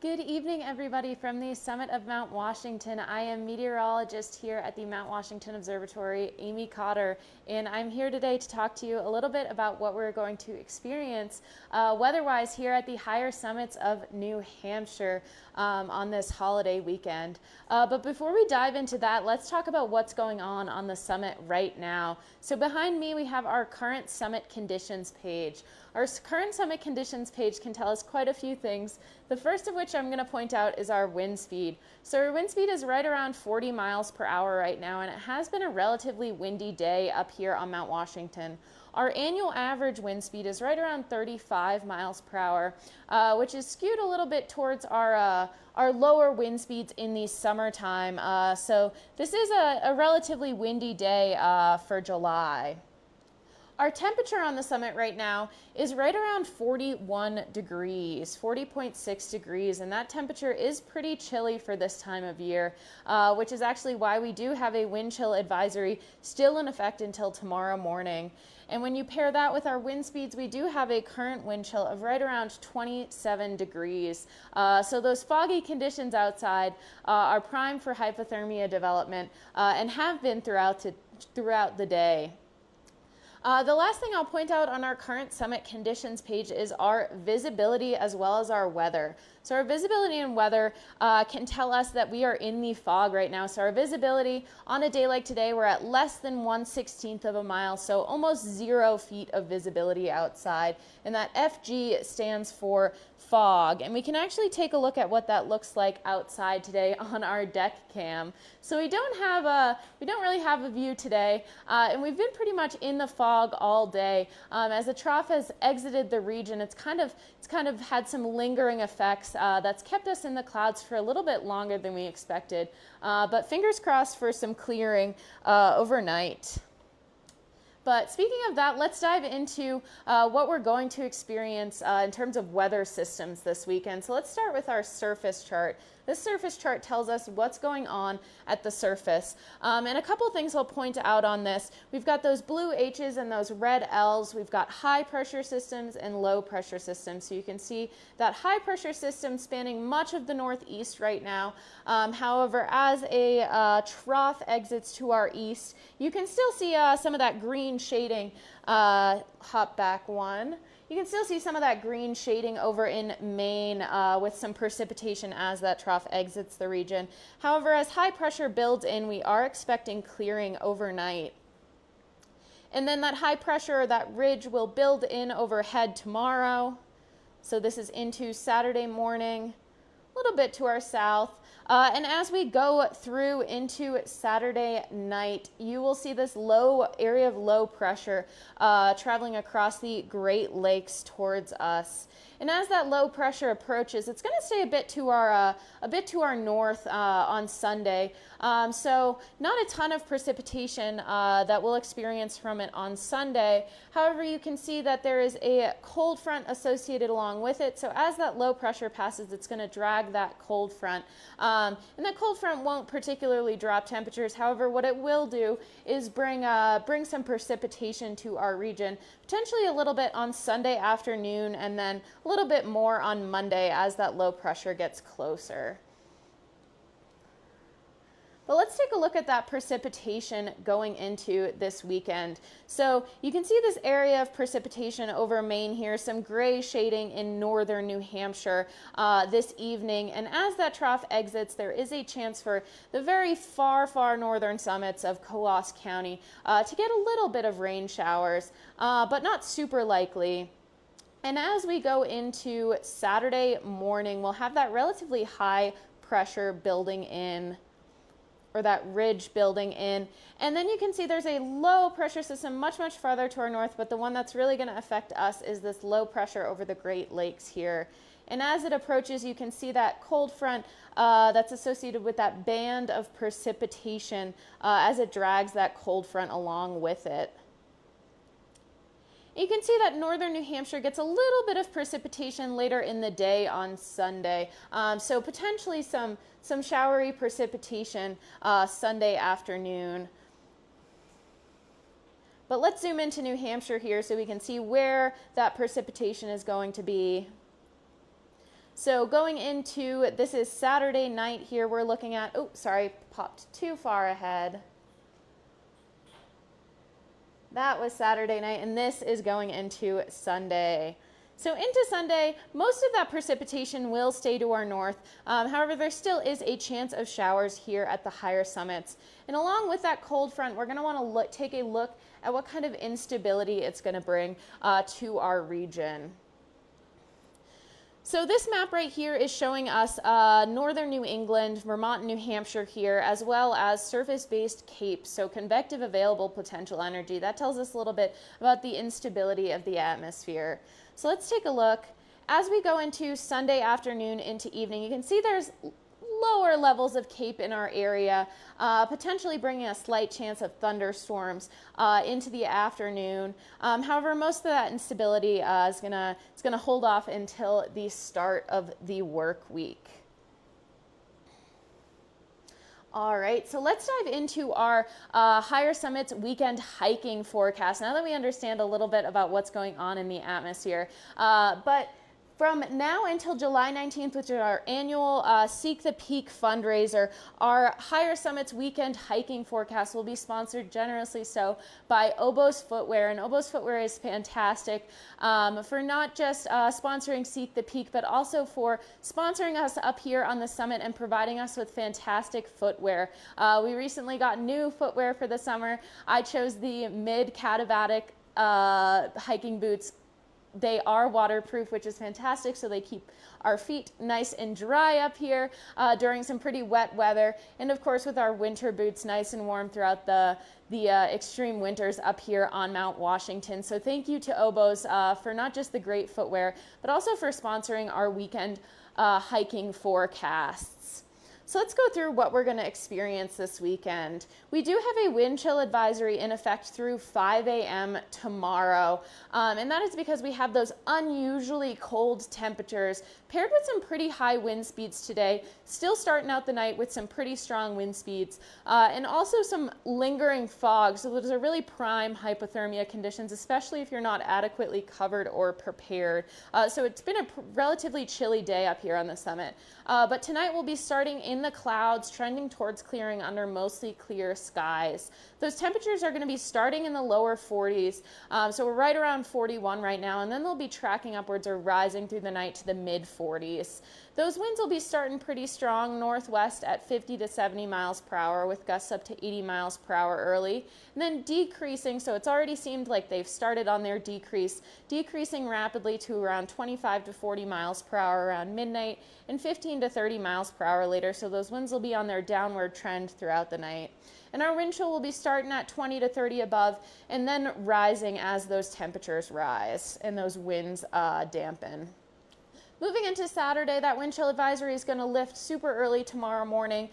Good evening, everybody, from the summit of Mount Washington. I am meteorologist here at the Mount Washington Observatory, Amy Cotter, and I'm here today to talk to you a little bit about what we're going to experience weather-wise here at the higher summits of New Hampshire on this holiday weekend. But before we dive into that, let's talk about what's going on the summit right now. So behind me, we have our current summit conditions page. Our current summit conditions page can tell us quite a few things. The first of which I'm going to point out is our wind speed. So our wind speed is right around 40 miles per hour right now, and it has been a relatively windy day up here on Mount Washington. Our annual average wind speed is right around 35 miles per hour, which is skewed a little bit towards our lower wind speeds in the summertime. So this is a relatively windy day for July. Our temperature on the summit right now is right around 41 degrees, 40.6 degrees, and that temperature is pretty chilly for this time of year, which is actually why we do have a wind chill advisory still in effect until tomorrow morning. And when you pair that with our wind speeds, we do have a current wind chill of right around 27 degrees. So those foggy conditions outside are prime for hypothermia development and have been throughout the day. The last thing I'll point out on our current summit conditions page is our visibility as well as our weather. So our visibility and weather can tell us that we are in the fog right now. So our visibility on a day like today, we're at less than 1/16 of a mile, so almost 0 feet of visibility outside. And that FG stands for fog. And we can actually take a look at what that looks like outside today on our deck cam. So we don't really have a view today, and we've been pretty much in the fog all day. As the trough has exited the region, it's kind of had some lingering effects that's kept us in the clouds for a little bit longer than we expected. But fingers crossed for some clearing overnight. But speaking of that, let's dive into what we're going to experience in terms of weather systems this weekend. So let's start with our surface chart. This surface chart tells us what's going on at the surface. And a couple things I'll point out on this. We've got those blue H's and those red L's. We've got high pressure systems and low pressure systems. So you can see that high pressure system spanning much of the northeast right now. However, as a trough exits to our east, you can still see some of that green shading. Hop back one. You can still see some of that green shading over in Maine with some precipitation as that trough exits the region. However, as high pressure builds in, we are expecting clearing overnight. And then that high pressure, that ridge will build in overhead tomorrow. So this is into Saturday morning, a little bit to our south. And as we go through into Saturday night, you will see this low area of low pressure traveling across the Great Lakes towards us. And as that low pressure approaches, it's going to stay a bit to our north on Sunday. So not a ton of precipitation that we'll experience from it on Sunday. However, you can see that there is a cold front associated along with it. So as that low pressure passes, it's going to drag that cold front. And that cold front won't particularly drop temperatures. However, what it will do is bring some precipitation to our region, potentially a little bit on Sunday afternoon and then a little bit more on Monday as that low pressure gets closer. But let's take a look at that precipitation going into this weekend. So you can see this area of precipitation over Maine here, some gray shading in northern New Hampshire this evening. And as that trough exits, there is a chance for the very far, far northern summits of Coos County to get a little bit of rain showers, but not super likely. And as we go into Saturday morning, we'll have that relatively high pressure building in, or that ridge building in. And then you can see there's a low pressure system much, much farther to our north, but the one that's really going to affect us is this low pressure over the Great Lakes here. And as it approaches, you can see that cold front that's associated with that band of precipitation as it drags that cold front along with it. You can see that northern New Hampshire gets a little bit of precipitation later in the day on Sunday. So potentially some showery precipitation Sunday afternoon. But let's zoom into New Hampshire here so we can see where that precipitation is going to be. So going into, this is Saturday night here, we're looking at, oh, sorry, popped too far ahead. That was Saturday night, and this is going into Sunday. So into Sunday, most of that precipitation will stay to our north. However, there still is a chance of showers here at the higher summits. And along with that cold front, we're going to want to take a look at what kind of instability it's going to bring to our region. So this map right here is showing us northern New England, Vermont, and New Hampshire here, as well as surface-based capes, so convective available potential energy. That tells us a little bit about the instability of the atmosphere. So let's take a look. As we go into Sunday afternoon into evening, you can see there's lower levels of cape in our area, potentially bringing a slight chance of thunderstorms into the afternoon. However, most of that instability is gonna hold off until the start of the work week. All right, so let's dive into our higher summits weekend hiking forecast now that we understand a little bit about what's going on in the atmosphere. But from now until July 19th, which is our annual Seek the Peak fundraiser, our Higher Summits weekend hiking forecast will be sponsored generously so by Oboz Footwear. And Oboz Footwear is fantastic for not just sponsoring Seek the Peak, but also for sponsoring us up here on the summit and providing us with fantastic footwear. We recently got new footwear for the summer. I chose the Mid-Katabatic hiking boots. They are waterproof, which is fantastic, so they keep our feet nice and dry up here during some pretty wet weather. And of course, with our winter boots nice and warm throughout the extreme winters up here on Mount Washington. So thank you to Oboz for not just the great footwear, but also for sponsoring our weekend hiking forecasts. So let's go through what we're going to experience this weekend. We do have a wind chill advisory in effect through 5 a.m. tomorrow, and that is because we have those unusually cold temperatures paired with some pretty high wind speeds today, still starting out the night with some pretty strong wind speeds, and also some lingering fog. So those are really prime hypothermia conditions, especially if you're not adequately covered or prepared. So it's been a relatively chilly day up here on the summit. But tonight we'll be starting in the clouds, trending towards clearing under mostly clear skies. Those temperatures are going to be starting in the lower 40s, so we're right around 41 right now, and then they'll be tracking upwards or rising through the night to the mid 40s. Those winds will be starting pretty strong northwest at 50 to 70 miles per hour with gusts up to 80 miles per hour early, and then decreasing, so it's already seemed like they've started on their decreasing rapidly to around 25 to 40 miles per hour around midnight and 15 to 30 miles per hour later, so those winds will be on their downward trend throughout the night. And our wind chill will be starting at 20 to 30 above and then rising as those temperatures rise and those winds dampen. Moving into Saturday, that wind chill advisory is going to lift super early tomorrow morning,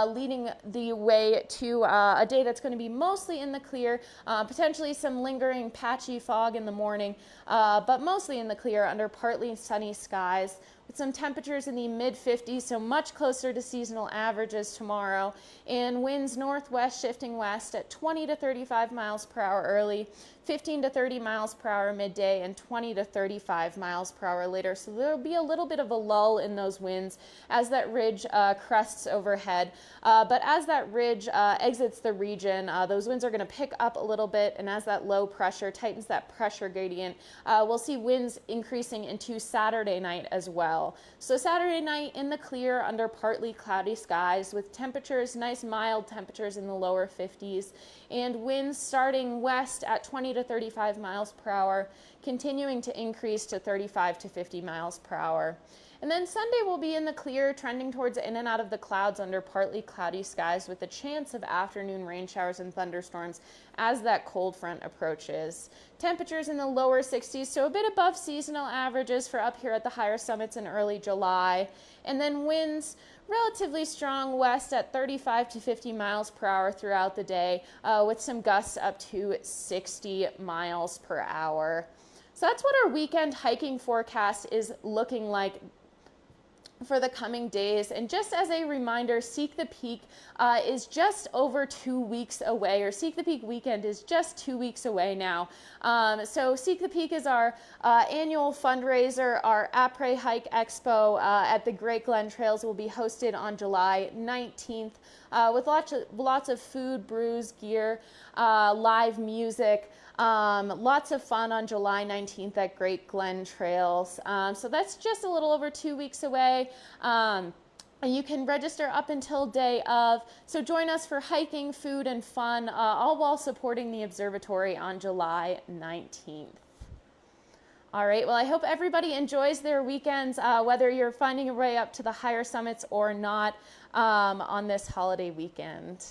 leading the way to a day that's going to be mostly in the clear, potentially some lingering patchy fog in the morning, but mostly in the clear under partly sunny skies, with some temperatures in the mid-50s, so much closer to seasonal averages tomorrow, and winds northwest shifting west at 20 to 35 miles per hour early, 15 to 30 miles per hour midday, and 20 to 35 miles per hour later. So there'll be a little bit of a lull in those winds as that ridge crests overhead. But as that ridge exits the region, those winds are going to pick up a little bit, and as that low pressure tightens that pressure gradient, we'll see winds increasing into Saturday night as well. So Saturday night in the clear under partly cloudy skies with temperatures, nice mild temperatures in the lower 50s, and winds starting west at 20 to 35 miles per hour, continuing to increase to 35 to 50 miles per hour. And then Sunday will be in the clear, trending towards in and out of the clouds under partly cloudy skies with a chance of afternoon rain showers and thunderstorms as that cold front approaches. Temperatures in the lower 60s, so a bit above seasonal averages for up here at the higher summits in early July. And then winds relatively strong west at 35 to 50 miles per hour throughout the day, with some gusts up to 60 miles per hour. So that's what our weekend hiking forecast is looking like for the coming days. And just as a reminder, Seek the Peak is just over 2 weeks away, or Seek the Peak weekend is just 2 weeks away now. So Seek the Peak is our annual fundraiser. Our Après Hike Expo at the Great Glen Trails will be hosted on July 19th with lots of food, brews, gear, live music. Lots of fun on July 19th at Great Glen Trails. So that's just a little over 2 weeks away. And you can register up until day of. So join us for hiking, food, and fun, all while supporting the observatory on July 19th. All right, well, I hope everybody enjoys their weekends, whether you're finding a way up to the higher summits or not on this holiday weekend.